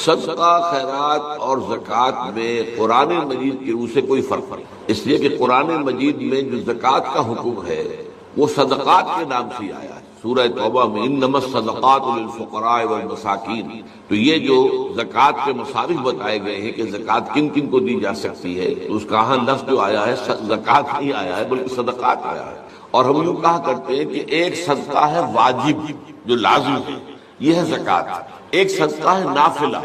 صدقہ خیرات اور زکوٰۃ میں قرآن مجید کی روح سے کوئی فرق نہیں، اس لیے کہ قرآن مجید میں جو زکوٰۃ کا حکم ہے وہ صدقات کے نام سے آیا ہے۔ سورہ توبہ میں انما الصدقات للفقراء والمساکین، تو یہ جو زکوٰۃ کے مصارف بتائے گئے ہیں کہ زکوٰۃ کن کن کو دی جا سکتی ہے، تو اس کا ہاں لفظ جو آیا ہے زکوٰۃ نہیں آیا ہے بلکہ صدقات آیا ہے۔ اور ہم یوں کہا کرتے ہیں کہ ایک صدقہ ہے واجب جو لازم ہے، یہ ہے زکوٰۃ، ایک صدقہ ہے نافلہ،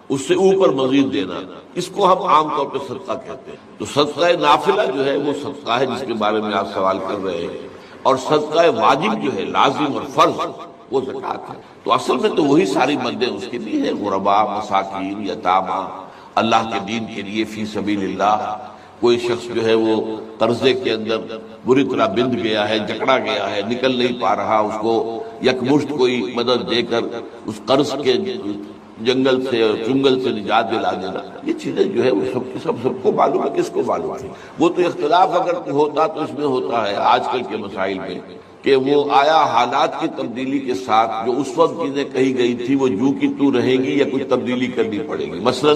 اس سے اوپر مزید دینا، اس کو ہم عام طور پہ صدقہ کہتے ہیں۔ تو صدقہ نافلہ جو ہے وہ صدقہ ہے جس کے بارے میں آپ سوال کر رہے ہیں، اور صدقہ واجب جو ہے لازم اور فرض وہ زکوٰۃ ہے۔ تو اصل میں تو وہی ساری مدیں اس کے لیے ہیں، غرباء، مساکین، یتامى، اللہ کے دین کے لیے فی سبیل اللہ۔ کوئی شخص جو ہے وہ قرضے کے اندر بری طرح بندھ گیا ہے، جکڑا گیا ہے، نکل نہیں پا رہا، اس کو یکمشت کوئی مدد دے کر اس قرض کے جنگل سے اور چنگل سے نجات دلا دینا، یہ چیزیں جو ہے وہ سب کو معلوم ہے، کس کو معلوم ہے؟ وہ تو اختلاف اگر ہوتا تو اس میں ہوتا ہے آج کل کے مسائل میں کہ وہ آیا حالات کی تبدیلی کے ساتھ جو اس وقت چیزیں کہی گئی تھی وہ جو کی تو رہیں گی یا کچھ تبدیلی کرنی پڑے گی۔ مثلا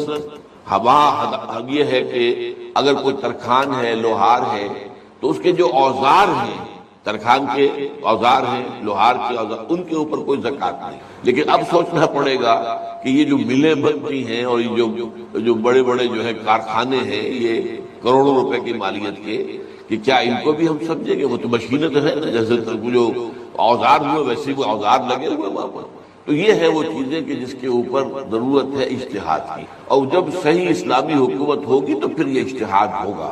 یہ ہے کہ اگر کوئی ترکھان ہے، لوہار ہے، تو اس کے جو اوزار ہیں، ترکھان کے اوزار ہیں، لوہار کے اوزار، ان کے اوپر کوئی زکوٰۃ نہیں۔ لیکن اب سوچنا پڑے گا کہ یہ جو ملیں بنتی ہیں اور یہ جو بڑے بڑے جو ہے کارخانے ہیں، یہ کروڑوں روپے کی مالیت کے، کہ کیا ان کو بھی ہم سمجھیں گے؟ وہ تو مشینیں تو ہے نا، جیسے جو اوزار ہوئے ویسے وہ اوزار لگے ہوئے وہاں پر۔ تو یہ ہے وہ چیزیں کہ جس کے اوپر ضرورت ہے اجتہاد کی، اور جب صحیح اسلامی حکومت ہوگی تو پھر یہ اجتہاد ہوگا۔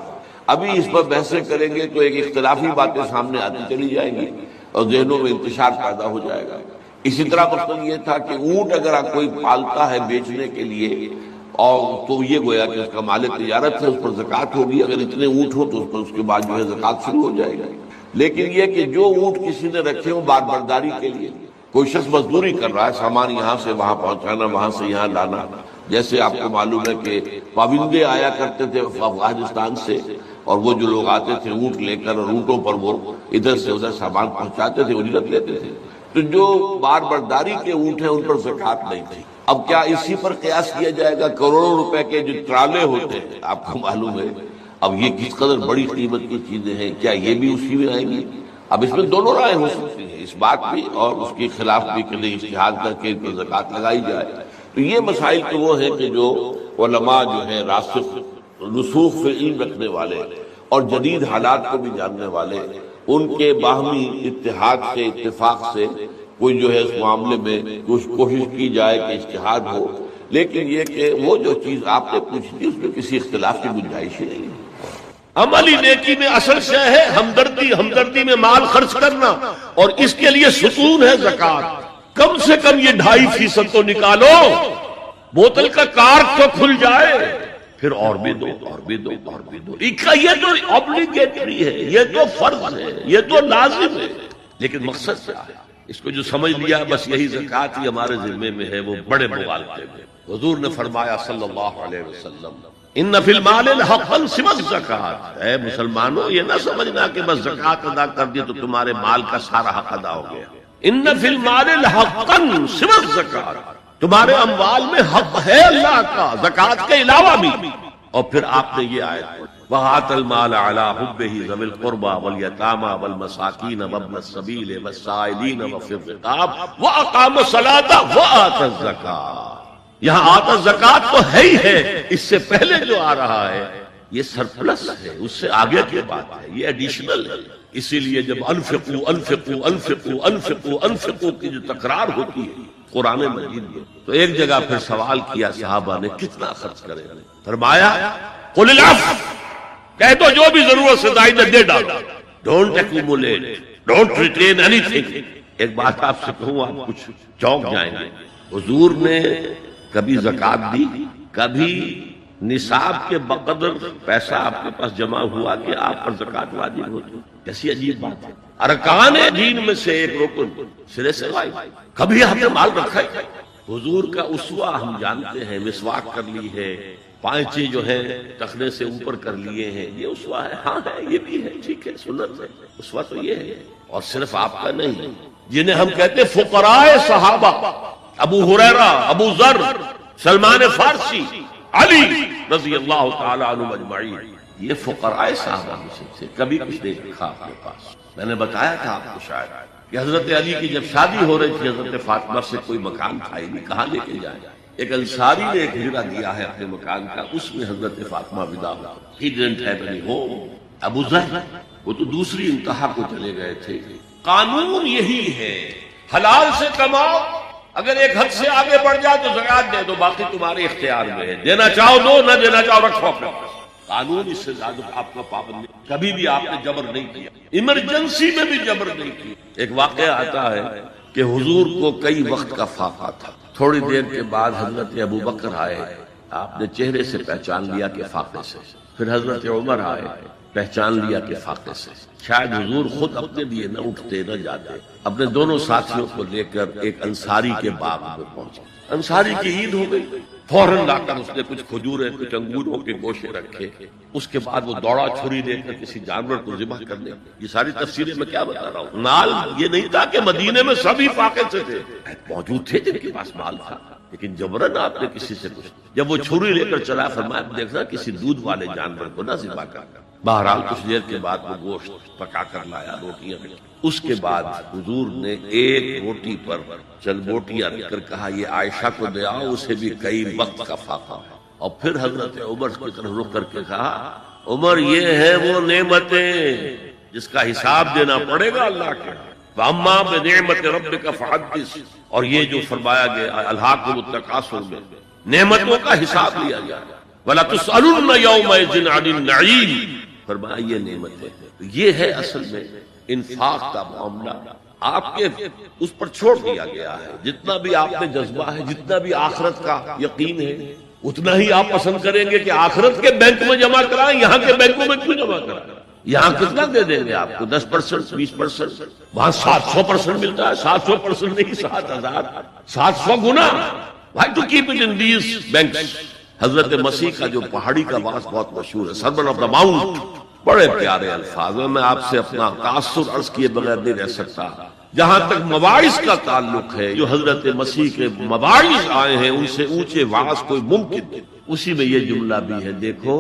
ابھی اس پر بحثیں کریں گے تو ایک اختلافی باتیں سامنے آتی چلی جائیں گی اور ذہنوں میں انتشار پیدا ہو جائے گا۔ اسی طرح مثلا یہ تھا کہ اونٹ اگر کوئی پالتا ہے بیچنے کے لیے، اور تو یہ گویا کہ اس کا مال تجارت ہے، اس پر زکوٰۃ ہوگی، اگر اتنے اونٹ ہو تو اس پر اس کے بعد جو ہے زکوٰۃ شروع ہو جائے گی۔ لیکن یہ کہ جو اونٹ کسی نے رکھے ہوں بار برداری کے لیے، کوئی شخص مزدوری کر رہا ہے، سامان یہاں سے وہاں پہنچانا، وہاں سے یہاں لانا، جیسے آپ کو معلوم ہے کہ پابندے آیا کرتے تھے افغانستان سے، اور وہ جو لوگ آتے تھے اونٹ لے کر اور اونٹوں پر وہ ادھر سے ادھر سامان پہنچاتے تھے، اجرت لیتے تھے، تو جو بار برداری کے اونٹ ہیں ان پر زکوٰۃ نہیں تھی۔ اب کیا اسی پر قیاس کیا جائے گا؟ کروڑوں روپے کے جو ٹرالے ہوتے ہیں آپ کو معلوم ہے، اب یہ کس قدر بڑی قیمت کی چیزیں ہیں، کیا یہ بھی اسی میں آئیں گی؟ اب اس میں دونوں رائے ہو سکتی ہیں، اس بات بھی اور اس کے خلاف بھی کہ اجتہاد کر کے ان پر زکوٰۃ لگائی جائے۔ تو یہ مسائل تو وہ ہیں کہ جو علماء جو ہیں راسخ رسوخ فی علم رکھنے والے اور جدید حالات کو بھی جاننے والے، ان کے باہمی اتحاد سے، اتفاق سے کوئی جو ہے اس معاملے میں کچھ کوشش کی جائے کہ اجتہاد ہو۔ لیکن یہ کہ وہ جو چیز آپ نے پوچھی تھی اس میں کسی اختلاف کی گنجائش ہی نہیں ہے۔ عملی نیکی میں اصل شے ہے ہمدردی، ہمدردی میں مال خرچ کرنا، اور اس کے لیے ستون ہے زکوٰۃ۔ کم سے کم یہ 2.5% تو نکالو، بوتل کا کارک تو کھل جائے، پھر اور بھی دو، اور بھی دو، اور بھی دو۔ یہ تو obligatory ہے، یہ تو فرض ہے، یہ تو لازم ہے۔ لیکن مقصد کیا ہے؟ اس کو جو سمجھ لیا بس یہی زکوٰۃ ہی ہمارے ذمے میں ہے، وہ بڑے مغالطے میں۔ حضور نے فرمایا صلی اللہ علیہ وسلم، ان فی المال حقا سوى الزکوٰۃ، اے مسلمانوں یہ نہ سمجھنا کہ بس زکوٰۃ ادا کر دی تو تمہارے مال کا سارا حق ادا ہو گیا۔ ان فی المال حقا سوى الزکوٰۃ، تمہارے اموال میں حق ہے اللہ کا زکوٰۃ کے علاوہ بھی۔ اور پھر آپ نے یہ آیت پڑھی، وَآتَى الْمَالَ عَلَىٰ حُبِّهِ ذَوِي الْقُرْبَىٰ وَالْيَتَامَىٰ وَالْمَسَاكِينَ وَابْنَ السَّبِيلِ وَالسَّائِلِينَ وَفِي الرِّقَابِ وَأَقَامَ الصَّلَاةَ وَآتَى الزَّكَاةَ۔ یہاں آتا زکوٰۃ تو ہے ہی ہے، اس سے پہلے جو آ رہا ہے یہ سرپلس ہے، اس سے آگے کی بات ہے، یہ ایڈیشنل ہے۔ اسی لیے جب انفقوا انفقوا انفقوا انفقوا انفقوا کی جو تکرار ہوتی ہے قرآن مجید میں، تو ایک جگہ پھر سوال کیا صحابہ نے کتنا خرچ کریں؟ فرمایا قل العفو، کہہ دو جو بھی ضرورت سے زائدہ دے ڈالو، don't accumulate, don't retain any thing. ایک بات آپ سے کہوں، آپ کچھ چونک جائیں گے، حضور نے کبھی زکوٰۃ دی، کبھی نصاب کے بقدر پیسہ آپ کے پاس جمع ہوا کہ آپ پر زکوٰۃ واجب ہوتی؟ کیسی عجیب بات ہے۔ ارکان دین میں سے ایک رکن سرے سے غائب، کبھی آپ نے مال رکھا ہے؟ حضور کا اسوہ ہم جانتے ہیں، مسواک کر لی ہے، پانچے جو ہے ٹخنے سے اوپر کر لیے ہیں، یہ اسوہ ہے؟ ہاں ہے، یہ بھی ہے، ٹھیک ہے، سنت ہے، اسوہ تو یہ ہے۔ اور صرف آپ کا نہیں، جنہیں ہم کہتے فقراء صحابہ، ابو ہریرہ، ابو ذر، سلمان فارسی، علی رضی اللہ تعالی عنہ اجمعین، یہ فقراء صحابہ میں سے کبھی کچھ نہیں رکھا اپنے پاس۔ میں نے بتایا تھا آپ کو شاید کہ حضرت علی کی جب شادی ہو رہی تھی حضرت فاطمہ سے کوئی مکان تھا ہی نہیں، کہاں لے کے جائیں؟ ایک انصاری نے ایک ہجرہ دیا ہے اپنے مکان کا، اس میں حضرت فاطمہ ودا ہوا۔ He didn't have any home۔ ابو ذر وہ تو دوسری انتہا کو چلے گئے تھے۔ قانون یہی ہے، حلال سے کماؤ، اگر ایک حد سے آگے بڑھ جائے تو زکات دے دو، باقی تمہارے اختیار میں ہے، دینا چاہو دو، نہ دینا چاہو رکھو اپنے پاس۔ قانون اس سے زیادہ آپ کا پابند نہیں، کبھی بھی آپ نے جبر نہیں کیا، ایمرجنسی میں بھی جبر نہیں کیا۔ ایک واقعہ آتا ہے کہ حضور کو کئی وقت کا فاقہ تھا، تھوڑی دیر کے بعد حضرت ابو بکر آئے، آپ نے چہرے سے پہچان لیا کہ فاقے سے، پھر حضرت عمر آئے، پہچان لیا کہ فاقے سے۔ شاید حضور خود اپنے لیے نہ اٹھتے نہ جاتے، اپنے دونوں ساتھیوں کو لے کر ایک انصاری کے باغ میں پہنچے۔ انصاری کی عید ہو گئی، فوراً لا کر اس نے کچھ کھجوریں کچھ انگوروں کے گوشے رکھے، اس کے بعد وہ دوڑا چھری لے کر کسی جانور کو ذبح کرنے۔ یہ ساری تفصیلیں میں کیا بتا رہا ہوں، مال یہ نہیں تھا کہ مدینے میں سبھی فاقے سے تھے، موجود تھے جن کے پاس مال تھا، لیکن جبرن آپ نے کسی سے کچھ۔ جب وہ چھری لے کر چلا، فرمایا دیکھنا کسی دودھ والے جانور کو نہ ذبح کر۔ بہرحال کچھ دیر کے بعد وہ گوشت پکا کر لایا، روٹیاں رکھی، اس کے بعد حضور نے ایک روٹی پر چل بوٹیاں رکھ کر کہا یہ عائشہ کو دے آؤ، اسے بھی کئی وقت کا فاقہ ہے۔ اور پھر حضرت عمر کی طرف رخ کر کے کہا عمر یہ ہے وہ نعمتیں جس کا حساب دینا پڑے گا اللہ کے، فاما بنعمت ربک فحدث، اور یہ جو فرمایا گیا الہاکم التکاثر میں نعمتوں کا حساب لیا گیا، ولا تسألن یومئذ عن النعیم، فرمایا یہ نعمت ہے۔ یہ ہے اصل میں انفاق کا معاملہ، آپ کے اس پر چھوڑ دیا گیا ہے۔ جتنا بھی آپ میں جذبہ ہے، جتنا بھی آخرت کا یقین ہے، اتنا ہی آپ پسند کریں گے کہ آخرت کے بینک میں جمع کرائیں، یہاں کے بینکوں میں کیوں جمع کرائیں؟ یہاں کتنا دے دیں گے آپ کو؟ 10%، 20%، وہاں 700% ملتا ہے، 700% نہیں، 7000، 700 گنا۔ Why to keep it in these banks؟ حضرت مسیح کا جو پہاڑی کا باس بہت مشہور ہے، سرمن آف دا ماؤنٹ، بڑے پیارے الفاظ میں میں آپ سے اپنا تاثر عرض کیے بغیر نہیں رہ سکتا۔ جہاں تک مواعظ کا تعلق ہے، جو حضرت مسیح کے مواعظ آئے ہیں ان سے اونچے وعظ کوئی ممکن نہیں۔ اسی میں یہ جملہ بھی ہے، دیکھو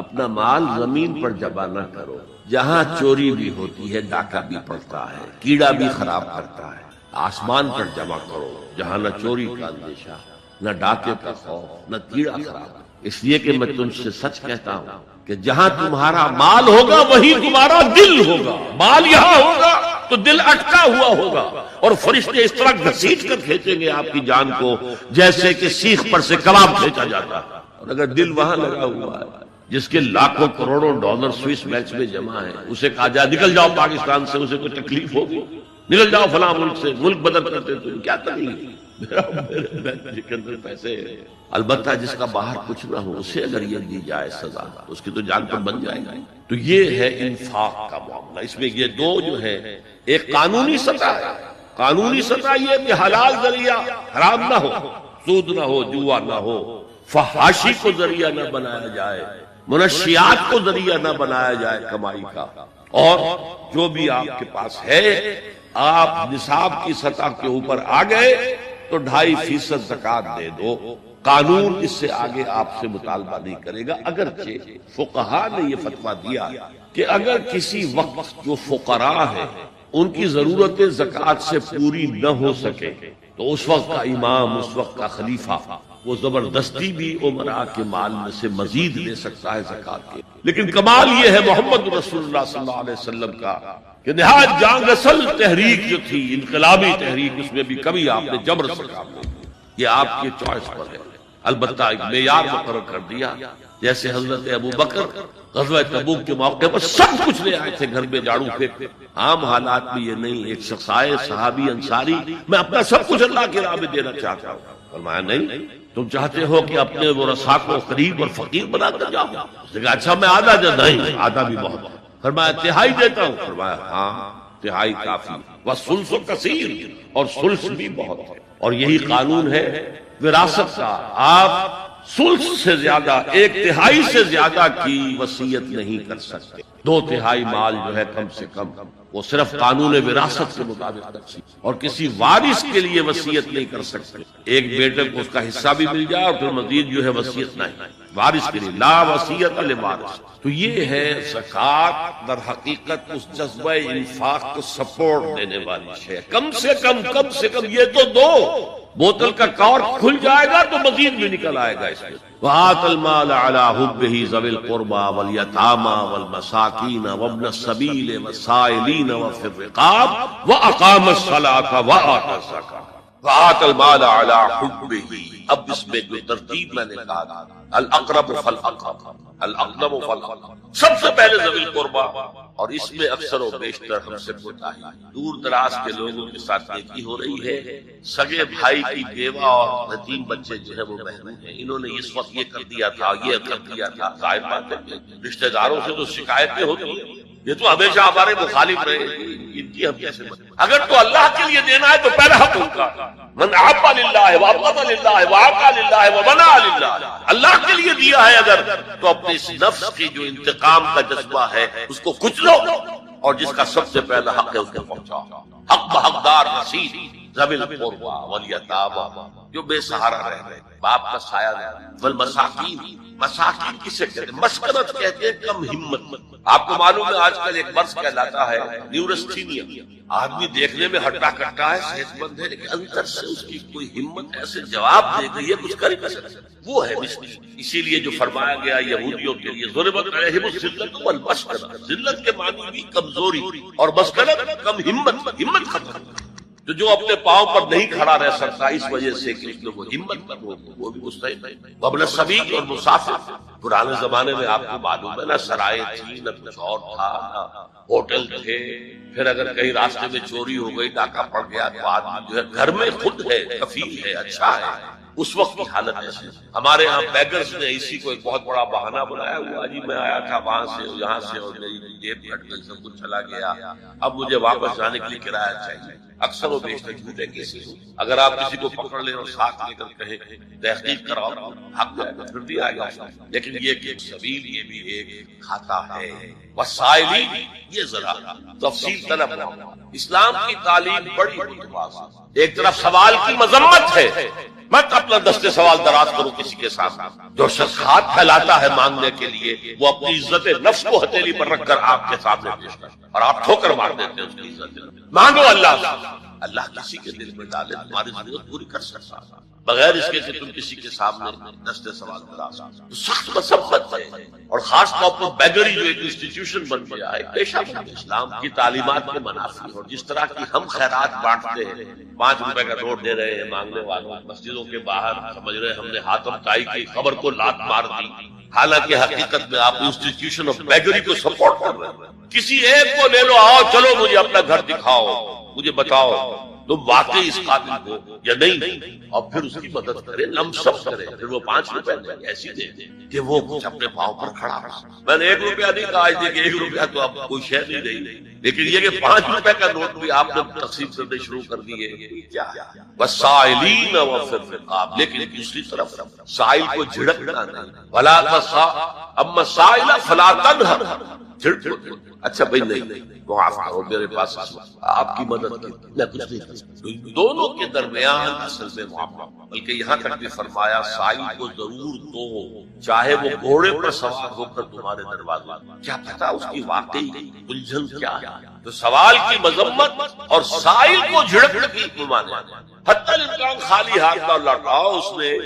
اپنا مال زمین پر جمع نہ کرو، جہاں چوری بھی ہوتی ہے ڈاکہ بھی پڑتا ہے، کیڑا بھی خراب کرتا ہے، آسمان پر جمع کرو جہاں نہ چوری کا اندیشہ، نہ ڈاکے کا خوف، نہ کیڑا خراب۔ اس لیے کہ میں تم سے سچ کہتا ہوں کہ جہاں تمہارا مال ہوگا وہیں تمہارا دل ہوگا۔ مال یہاں ہوگا تو دل اٹکا ہوا ہوگا، اور فرشتے اس طرح گھسیٹ کر کھینچیں گے آپ کی جان کو جیسے کہ سیخ پر سے کباب کھینچا جاتا ہے۔ اور اگر دل وہاں لگا ہوا ہے جس کے لاکھوں کروڑوں ڈالر سوئس بینکس میں جمع ہے، اسے کہا جائے نکل جاؤ پاکستان سے، اسے کوئی تکلیف ہوگی؟ نکل جاؤ فلاں ملک سے، ملک بدل کرتے تم، کیا تکلیف؟ میرے بینک کے اندر پیسے ہیں۔ البتہ جس کا باہر کچھ نہ ہو اسے اگر یہ دی جائے سزا، اس کی تو جان پر بن جائے گا۔ تو یہ ہے انفاق کا معاملہ۔ اس میں یہ دو جو ہے، ایک قانونی سطح ہے، قانونی سطح یہ کہ حلال ذریعہ حرام نہ ہو، سود نہ ہو، جوا نہ ہو، فحاشی کو ذریعہ نہ بنایا جائے، منشیات کو ذریعہ نہ بنایا جائے کمائی کا، اور جو بھی آپ کے پاس ہے آپ نصاب کی سطح کے اوپر آ گئے تو 2.5% زکوٰۃ دے دو۔ قانون اس سے آگے آپ سے مطالبہ نہیں کرے گا، اگرچہ فقہا نے یہ فتویٰ دیا کہ اگر کسی وقت جو فقراء ہے ان کی ضرورتیں زکوٰۃ سے پوری نہ ہو سکے تو اس وقت کا امام، اس وقت کا خلیفہ وہ زبردستی بھی عمراء کے مال میں سے مزید لے سکتا ہے زکوٰۃ کے۔ لیکن کمال یہ ہے محمد رسول اللہ صلی اللہ علیہ وسلم کا کہ نہایت جان رسل تحریک جو تھی، انقلابی تحریک، اس میں بھی کبھی آپ نے جبر سے کام نہیں کیا۔ یہ آپ کے چوائس پر ہے، البتہ ایک معیار مقرر کر دیا، جیسے حضرت ابو بکر غزوہ تبوک کے موقع پر سب کچھ لے آئے تھے گھر میں جھاڑو پھینک۔ عام حالات میں یہ نہیں، ایک شخص آئے صحابی انصاری، میں اپنا سب کچھ اللہ کی راہ میں دینا چاہتا ہوں، فرمایا نہیں، تم چاہتے ہو کہ اپنے ورثاء کو قریب اور فقیر بنا کر جاؤ؟ اس نے کہا اچھا میں آدھا دے، نہیں آدھا بھی بہت ہے۔ فرمایا تہائی دیتا ہوں، فرمایا ہاں تہائی کافی، وَالثُلُثُ کثیر، اور ثلث بھی بہت ہے۔ اور یہی قانون ہے وراثت کا، آپ سلس سے زیادہ، ایک تہائی سے زیادہ کی وصیت نہیں کر سکتے۔ دو تہائی مال جو ہے کم سے کم وہ صرف قانون وراثت کے مطابق تقسیم، اور کسی وارث کے لیے وصیت نہیں کر سکتے۔ ایک بیٹے کو اس کا حصہ بھی مل جائے اور پھر مزید جو ہے وصیت نہیں، وارث کے لیے لا وصیت لوارث۔ تو یہ ہے زکوٰۃ، در حقیقت اس جذبہ انفاق کو سپورٹ دینے والی ہے۔ کم سے کم یہ تو دو، بوتل کا کارک کھل جائے گا تو مزید بھی نکل آئے گا اس میں۔ وآت المال على حبه ذوي القربى واليتامى والمساكين وابن السبيل والسائلين وفي الرقاب وأقام الصلاة وآتى الزكاة۔ وآت المال على حبه، اب اس میں جو ترتیب میں نے کہا، الاقرب فالاقرب، الاقرب فالاقرب، سب سے پہلے ذوی القربى، اور اس میں اکثر و بیشتر ہم سے کوتاہی، دور دراز کے لوگوں کے ساتھ نیکی ہو رہی ہے۔ سگے بھائی کی بیوہ اور یتیم بچے جو ہے وہ محروم ہیں، انہوں نے اس وقت یہ کر دیا تھا، یہ کر دیا تھا۔ ظاہر بات ہے کہ رشتہ داروں سے تو شکایتیں ہوتی ہیں، یہ تو ہمیشہ ہمارے مخالف رہے، ان کی ہم کیسے اگر تو اللہ کے لیے دینا ہے تو پہلا حق ان کا، من احب للہ وابغض للہ وعطا للہ ومنع للہ، اللہ کے لیے دیا ہے اگر تو اپنے اس نفس کی جو انتقام کا جذبہ ہے اس کو کچلو، اور جس کا سب سے پہلا حق ہے اس کو پہنچاؤ۔ حق بحقدار رسید ذوی القربى والیتامى، جو بے سہارا رہ گئے، باپ کا سایہ نہیں، والمساکین، مساکین کسے کہتے ہیں؟ مسکنت کہتے ہیں، کم ہمت۔ آپ کو معلوم ہے آج کل ایک مرض کہلاتا ہے نیورستھینیا، آدمی دیکھنے میں ہٹا کٹا ہے، صحت مند ہے، لیکن اندر سے اس کی کوئی ہمت ایسے جواب دے گئی ہے کچھ کر ہی نہیں سکتا، وہ ہے مسکین۔ اسی لیے جو فرمایا گیا یہودیوں کے لیے ضربت علیہم الذلۃ والمسکنہ، ذلت کے معنی بھی کمزوری، اور مسکنت کم ہمت ختم، جو اپنے پاؤں پر نہیں کھڑا رہ سکتا اس وجہ سے کہ اس نے وہ ہمت پر وہ بھی مستحق ہے۔ وابن السبیل، اور مسافر، پرانے زمانے میں آپ کو معلوم ہے نہ سرائے تھی، نہ کچھ اور تھا، نہ ہوٹل تھے، پھر اگر کہیں راستے میں چوری ہو گئی، ڈاکہ پڑ گیا تو آدمی جو ہے گھر میں خود ہے، کفیل ہے، اچھا ہے۔ اس وقت کی حالت ایسی، ہمارے ہاں بیگرز نے اسی کو ایک بہت بڑا بہانہ بنایا ہوا، جی میں آیا تھا وہاں سے یہاں سے اور میری جیب پھٹ گئی، سب کچھ چلا گیا، اب مجھے واپس جانے کے لیے کرایہ چاہیے۔ اکثر و بیشتر جھوٹے کیسے ہو، اگر آپ کسی کو پکڑ لیں اور ساتھ لے کر کہیں تحقیق کراؤ، حق جائے گا، پھر دیا گا۔ لیکن یہ کہ سبیل یہ بھی ایک کھاتا ہے، وسائلی یہ ذرا تفصیل طلب ہے۔ اسلام کی تعلیم بڑی متواضع، ایک طرف سوال کی مذمت ہے، مت اپنا دستے سوال دراز کرو کسی کے سامنے۔ جو شخص ہاتھ پھیلاتا ہے مانگنے کے لیے، وہ اپنی عزت نفس کو ہتھیلی پر رکھ کر آپ کے سامنے پیش کرتا ہے، اور آپ ٹھوکر مار دیتے ہیں اس کی عزت۔ مانگو اللہ سے، اللہ کسی کے دل میں ڈالے تمہاری ضرورت پوری کر سکتا ہے، بغیر اس کے کہ تم کسی کے سامنے دستے سوال دراز کرو۔ سخت مذمت ہے، اور خاص طور پر بیگری جو ایک انسٹیٹیوشن بن گیا ہے، پیشہ بن اسلام کی تعلیمات کے منافی، اور جس طرح کی ہم خیرات بانٹتے ہیں، 5 روپے کا نوٹ دے رہے ہیں مانگنے والوں، مسجدوں کے باہر سمجھ رہے ہم نے حاتم طائی کی خبر کو لات مار دی، حالانکہ حقیقت میں آپ انسٹیٹیوشن آف بیگری کو سپورٹ کر رہے ہیں۔ کسی ایک کو لے لو، آؤ چلو مجھے اپنا گھر دکھاؤ، مجھے بتاؤ تم واقعی اس قابل ہو یا نہیں، اور پھر اس کی مدد کرے، لمسم کرے، پھر وہ 5 روپے ایسی دے کہ وہ کچھ اپنے پاؤں پر کھڑا ہو۔ میں نے 1 روپیہ نہیں کہا، کہ 1 روپیہ تو اب کوئی شے نہیں رہی، لیکن یہ کہ 5 روپے کا نوٹ بھی آپ نے تقسیم کرنے شروع کر دیے، کیا والسائلین وفی الرقاب، لیکن دوسری طرف سائل کو جھڑکنا نہیں، ولا اما السائل فلا تنہر، اچھا بھائی نہیں معاف کرو، میرے پاس آپ کی مدد کی، میں کچھ نہیں کر سکتا۔ دونوں کے درمیان اصل میں معاملہ، بلکہ یہاں تک بھی فرمایا سائل کو ضرور دو، چاہے وہ گھوڑے پر سوار ہو کر تمہارے دروازے، کیا پتا اس کی واقعی الجھن کیا ہے۔ تو سوال کی مذمت اور سائل کو جھڑکنے کی ممانعت، حتی الامکان خالی ہاتھ نہ لوٹاؤ، اس نے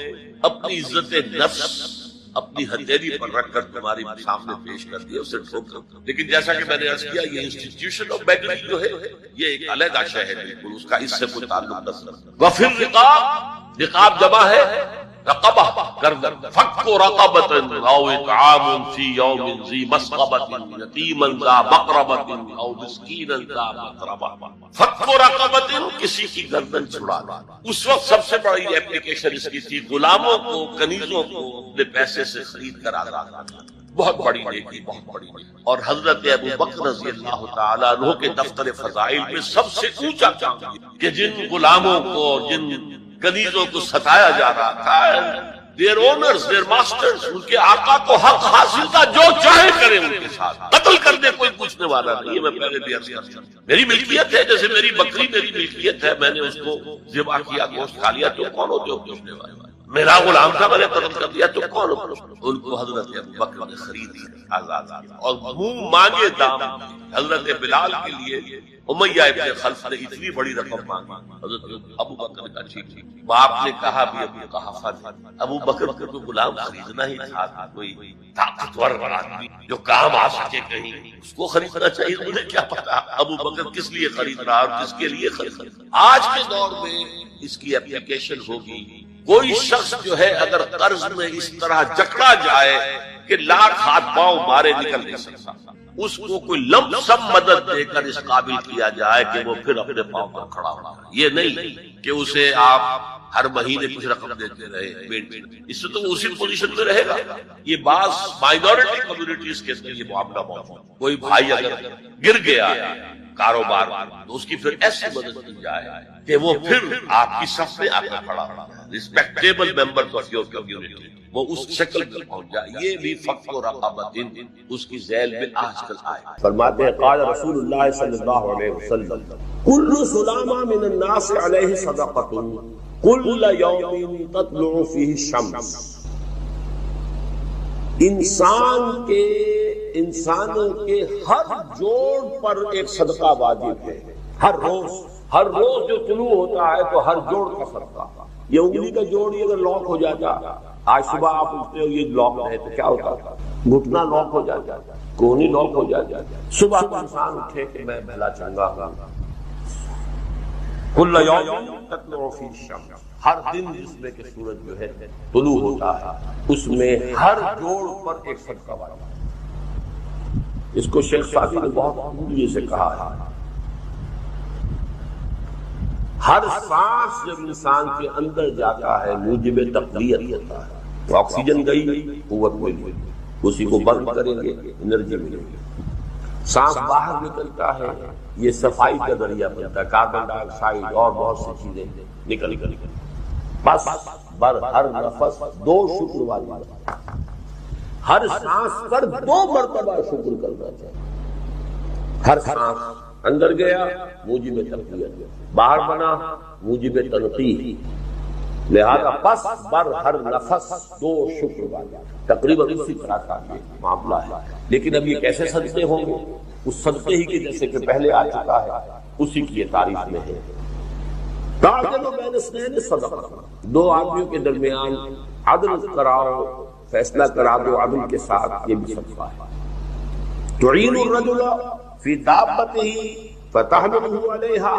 اپنی عزت نفس اپنی ہتھیلی پر رکھ کر تمہاری سامنے پیش کر دیا، اسے ٹھوک کر۔ لیکن جیسا کہ میں نے عرض کیا، یہ انسٹیٹیوشن آف بیگری جو ہے یہ ایک علیحدہ شے ہے، بالکل اس کا اس سے کوئی تعلق نہیں۔ وفی الرقاب، رقاب جمع ہے رقبہ، گردن، فک رقبۃ او اطعام فی یوم ذی مسغبۃ یتیما ذا مقربۃ او مسکینا ذا متربہ۔ فک رقبۃ، کسی کی گردن چھڑانا، اس وقت سب سے بڑی اپلیکیشن اس کی تھی، غلاموں کو، کنیزوں کو اپنے پیسے سے خرید کر آزاد کرنا، بہت بڑی نیکی، بہت بڑی نیکی۔ اور حضرت ابو بکر رضی اللہ تعالیٰ عنہ کے دفتر فضائل میں سب سے اونچا کام کہ جن غلاموں کو، جن کنیزوں کو ستایا جا رہا تھا، their owners, their masters, ان کے آقا کو حق حاصل تھا، جو چاہے کرے ان کے ساتھ، قتل کرنے کوئی پوچھنے والا نہیں ہے۔ میں پہلے بھی عرض کرتا ہوں، میری ملکیت ہے، جیسے میری بکری میری ملکیت ہے، میں نے اس کو ذبح کیا، گوشت کھا لیا، تو کون ہوتے ہو پوچھنے والے؟ میرا غلام تھا، میں نے قتل کر دیا، تو کون ہو؟ ان کو حضرت ابوبکر نے خرید لیا، آزاد کیا، اور منہ مانگے دام حضرت بلال کے لیے امیہ ابن خلف نے اتنی بڑی رقم مانگی، حضرت ابوبکر نے کہا ٹھیک۔ باپ نے کہا بھی ابو قحافہ نے، ابوبکر کو غلام خریدنا ہی تھا، کوئی طاقتور آدمی جو کام آ سکے کہیں، اس کو خریدنا چاہیے، مجھے کیا پتا ابوبکر کس لیے خرید رہا اور کس کے لیے خرید رہا۔ آج کے دور میں اس کی اپلیکیشن ہوگی، کوئی شخص جو ہے اگر قرض میں اس طرح جکڑا جائے کہ لاکھ ہاتھ پاؤں مارے نکل نہیں سکتا، اس کو کوئی لم سم مدد دے کر اس قابل کیا جائے کہ وہ پھر اپنے پاؤں پر کھڑا ہو، یہ نہیں کہ اسے آپ ہر مہینے کچھ رقم دیتے رہے، اس سے تو اسی پوزیشن میں رہے گا۔ یہ بعض مائنورٹی کمیونٹیز کے لیے معاملہ موجود، کوئی بھائی اگر گر گیا کاروبار تو اس کی پھر ایسی مدد کی جائے کہ وہ پھر آپ کی صف میں آ کر کھڑا ہو، respectable member of your community, وہ اس شکل میں پہنچ جائے۔ یہ بھی فقہ و رقابت اس کی ذیل میں آج کل آئے۔ فرماتے ہیں قال رسول اللہ صلی اللہ علیہ وسلم کل سلامہ من الناس علیہ صدقۃ کل یوم تطلع فیہ الشمس۔ انسانوں کے ہر جوڑ پر ایک صدقہ واجب ہے، ہر روز جو طلوع ہوتا ہے تو ہر جوڑ کا صدقہ۔ یہ انگلی کا جوڑ یہ اگر لاک ہو جاتا، آج صبح آپ اٹھتے ہو یہ لاک ہے تو کیا ہوتا؟ گھٹنا لاک ہو جاتا، کونی لاک ہو جاتا۔ صبح کو انسان اٹھے کہ میں بھلا چنگا ہوں، کل یوم تطلع فیہ الشمس، ہر دن جس میں کہ سورج جو ہے طلوع ہوتا ہے اس میں ہر جوڑ پر ایک صدقہ واجب ہے۔ اس کو شیخ سعدی نے بہت خوبی سے کہا ہے، ہر سانس جب انسان کے اندر جاتا ہے موجب تقویت ہوتا ہے، تو آکسیجن گئی قوت ملی، اسی کو برن کریں گے انرجی ملے گی۔ سانس باہر نکلتا ہے یہ صفائی کا ذریعہ بنتا ہے، کاربن ڈائی آکسائڈ اور بہت سی چیزیں نکل بس بر ہر نفس دو شکر واجب، ہر سانس پر 2 مرتبہ شکر کرنا چاہیے۔ ہر سانس اندر گیا موجب تقویت، باہر بنا موجب تنقیح، لہذا پس بر ہر نفس 2 شکر واجب۔ تقریباً اسی طرح کا یہ معاملہ ہے، لیکن اب یہ کیسے صدقے ہوں گے؟ اس صدقے ہی کے جیسے کہ پہلے آ چکا ہے اسی کی یہ تعریف میں ہے۔ تعدل بین اثنین صدقہ، 2 آدمیوں کے درمیان عدل کراؤ، فیصلہ کرا دو عدل کے ساتھ، یہ بھی صدقہ ہے۔ تعین الرجل فی دابتہ فتحملہ علیہا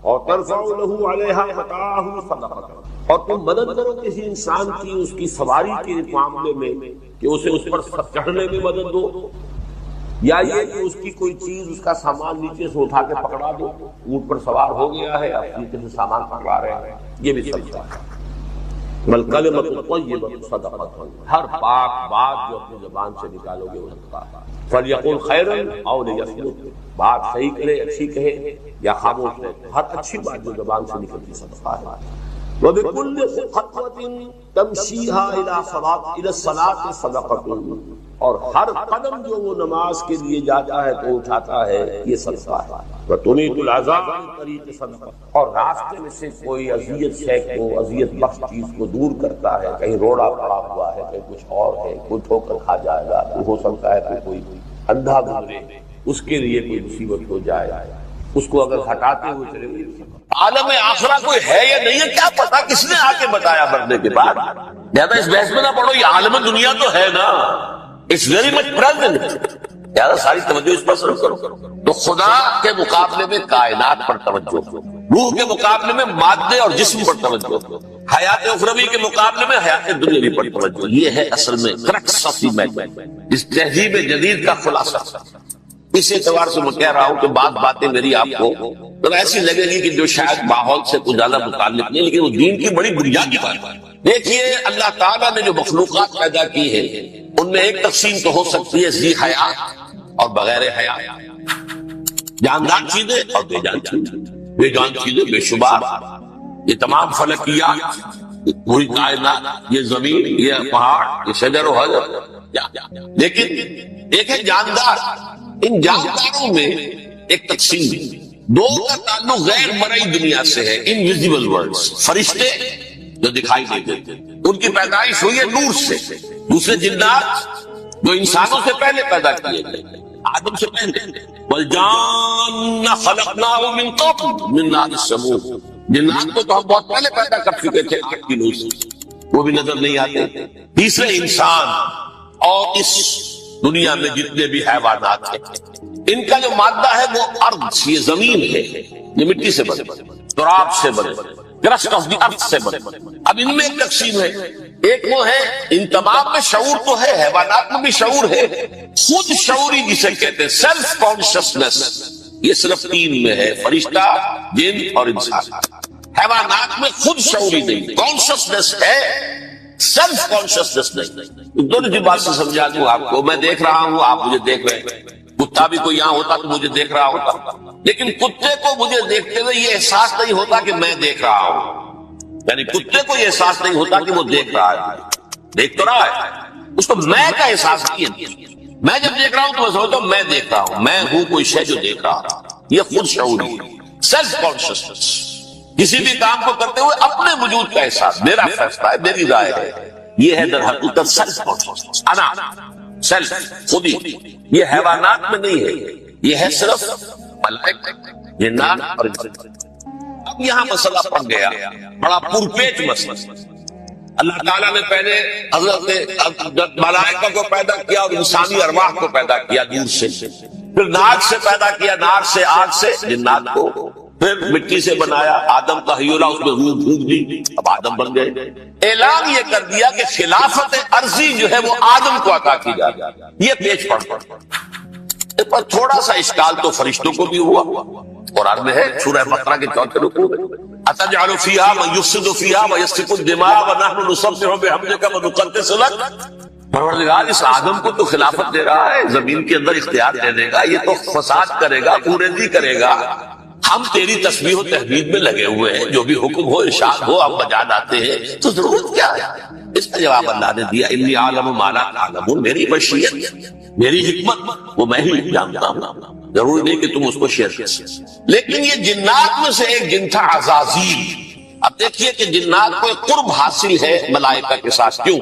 اور ترفع لہ علیہا متاعہ صدقہ، اور تم مدد کرو کسی انسان کی اس کی سواری کے معاملے میں کہ اسے اس پر چڑھنے میں مدد دو، یا یہ کہ اس کی کوئی چیز اس کا سامان نیچے سے اٹھا کے پکڑا دو، اونٹ پر سوار ہو گیا ہے اب نیچے سے سامان پکڑا رہے ہیں، یہ بھی صدقہ ہے۔ والکلمۃ الطیبۃ صدقۃ، ہر پاک بات جو اپنی زبان سے نکالو گے وہ صدقہ ہے۔ فلیقل خیرا او لیصمت، بات صحیح کرے، اچھی کہے یا خاموش رہے، ہر اچھی بات جو زبان سے نکلتی صدقہ ہے۔ وَبِكُلِّ خَطْوَةٍ تَمْشِيهَا إِلَى الصَّلَاةِ صَدَقَةٌ، اور ہر قدم جو وہ نماز کے لیے جاتا ہے تو اٹھاتا ہے یہ صدقہ ہے۔ وَتُمِيتُ الْعَذَابَ عَنِ طَرِيقِ صَدَقَةٌ، اور راستے میں سے کوئی اذیت شے کو، اذیت بخش چیز کو دور کرتا ہے، کہیں روڑا پڑا ہوا ہے، کہیں کچھ اور ہے، کوئی ٹھوکر کھا جائے گا، ہو سکتا ہے کہ کوئی اندھا گزرے، اس کے لیے کوئی مصیبت ہو جائے، اس کو اگر ہٹاتے ہوئے چلے گئے۔ عالم آخرہ کوئی ہے یا نہیں ہے کیا پتا، کس نے آ کے بتایا مرنے کے بعد؟ زیادہ اس بحث میں نہ پڑھو، یہ عالم دنیا تو ہے نا، اٹس ویری مچ پریزنٹ، زیادہ ساری توجہ اس پر صرف کرو۔ تو خدا کے مقابلے میں کائنات پر توجہ، روح کے مقابلے میں مادے اور جسم پر توجہ، حیات اخروی کے مقابلے میں حیات دنیاوی پر توجہ، یہ ہے اصل میں کرکس آف دی میٹر، اس تہذیب جدید کا خلاصہ۔ اس اعتبار سے میں کہہ رہا ہوں کہ باتیں میری آپ کو تو ایسی لگے گی کہ جو شاید ماحول سے کچھ زیادہ متعلق نہیں، لیکن وہ دین کی بڑی بنیادی بات ہے۔ دیکھیے اللہ تعالیٰ نے جو مخلوقات پیدا کی ہے ان میں ایک تقسیم تو ہو سکتی ہے ذی حیات اور بغیر حیات، جاندار چیزیں اور بے جان چیزیں۔ بے جان چیزیں بے شمار، یہ تمام فلکیات پوری کائنات، یہ زمین، یہ پہاڑ، یہ شجر و حجر، لیکن ایک ہے جاندار. ان جانداروں میں ایک تقسیم ہے. دو کا تعلق غیر مرئی دنیا سے ہے، انویزیبل ورلڈز. فرشتے جو دکھائی نہیں دیتے، ان کی پیدائش ہوئی ہے نور سے. دوسرے جنات جو انسانوں سے پہلے پیدا کیے گئے، آدم سے پہلے. والجان خلقناه من قبل من نار السموم. جنات کو تو ہم بہت پہلے پیدا کر چکے تھے آگ کی نور سے، وہ بھی نظر نہیں آتے. تیسرے انسان اور اس دنیا میں جتنے بھی حیوانات ہیں، ان کا جو مادہ ہے وہ ارض، یہ زمین ہے، یہ مٹی سے بنے، تراب سے بنے، کرسٹ آف دی ارتھ سے بنے. اب ان میں ایک تقسیم ہے. ایک وہ ہے، ان تمام میں شعور تو ہے، حیوانات میں بھی شعور ہے. خود شعوری جسے کہتے ہیں سیلف کانشسنس، یہ صرف تین میں ہے، فرشتہ، جن اور انسان. حیوانات میں خود شعوری نہیں، کانشسنس ہے، سیلف کانشسنس نہیں. دونوں کی بات سے سمجھا دوں آپ کو. میں دیکھ رہا ہوں، آپ مجھے دیکھ رہے ہیں. کتا بھی کوئی یہاں ہوتا تو مجھے دیکھ رہا ہوتا، لیکن کتے کو مجھے دیکھتے ہوئے یہ احساس نہیں ہوتا کہ میں دیکھ رہا ہوں. یعنی کتے کو یہ احساس نہیں ہوتا کہ وہ دیکھ رہا ہے، دیکھ تو رہا ہے، اس کو میں کا احساس نہیں ہے. میں جب دیکھ رہا ہوں تو میں سمجھتا ہوں میں دیکھ رہا ہوں، میں ہوں کوئی شے جو دیکھ رہا. یہ خود شعوری، سیلف کانشسنس. کسی بھی کام کو کرتے ہوئے اپنے وجود کا احساس، میرا فیصلہ ہے، میری رائے ہے. یہ ہے در حقیقت سیلف کانشسنس، انا، سیلف، خودی. یہ حیوانات میں نہیں ہے، یہ ہے صرف ملائکہ، جنات اور انسان. اب یہاں مسئلہ پڑ گیا، بڑا پرپیچ مسئلہ. اللہ تعالیٰ نے پہلے حضرت ملائکہ کو پیدا کیا اور انسانی ارواح کو پیدا کیا نور سے، پھر نار سے پیدا کیا، نار سے، آگ سے جنات کو، پھر مٹی سے بنایا. آدم کا حیولہ، اس میں روح پھونک دی، اب آدم بن گئے. اعلان یہ کر دیا کہ خلافت عرضی جو ہے وہ آدم کو عطا کی جائے. یہ پیچ پڑ پر تھوڑا سا اشکال تو فرشتوں کو بھی ہوا. قرآن میں ہے سورہ بقرہ کے 4 رکوع میں، اتجعل فیہا من یفسد فیہا ویسفک الدماء ونحن نسبح بحمدک ونقدس لک. پروردگار اس آدم کو تو خلافت دے رہا ہے، زمین کے اندر اختیار دے دے گا، یہ تو فساد کرے گا، کوریزی کرے گا. ہم تیری تسبیح و تحمید میں لگے ہوئے ہیں، جو بھی حکم ہو، ارشاد ہو، ہم بجا لاتے ہیں، تو ضرورت کیا ہے؟ اس کا جواب اللہ نے دیا، انی عالم ما لا تعلمون. میری مشیت، میری حکمت وہ میں ہی جانتا ہوں، ضروری نہیں کہ تم اس کو شیئر کریں. لیکن یہ جنات میں سے ایک جن تھا عزازیل. اب دیکھیے کہ جنات کو ایک قرب حاصل ہے ملائکہ کے ساتھ. کیوں؟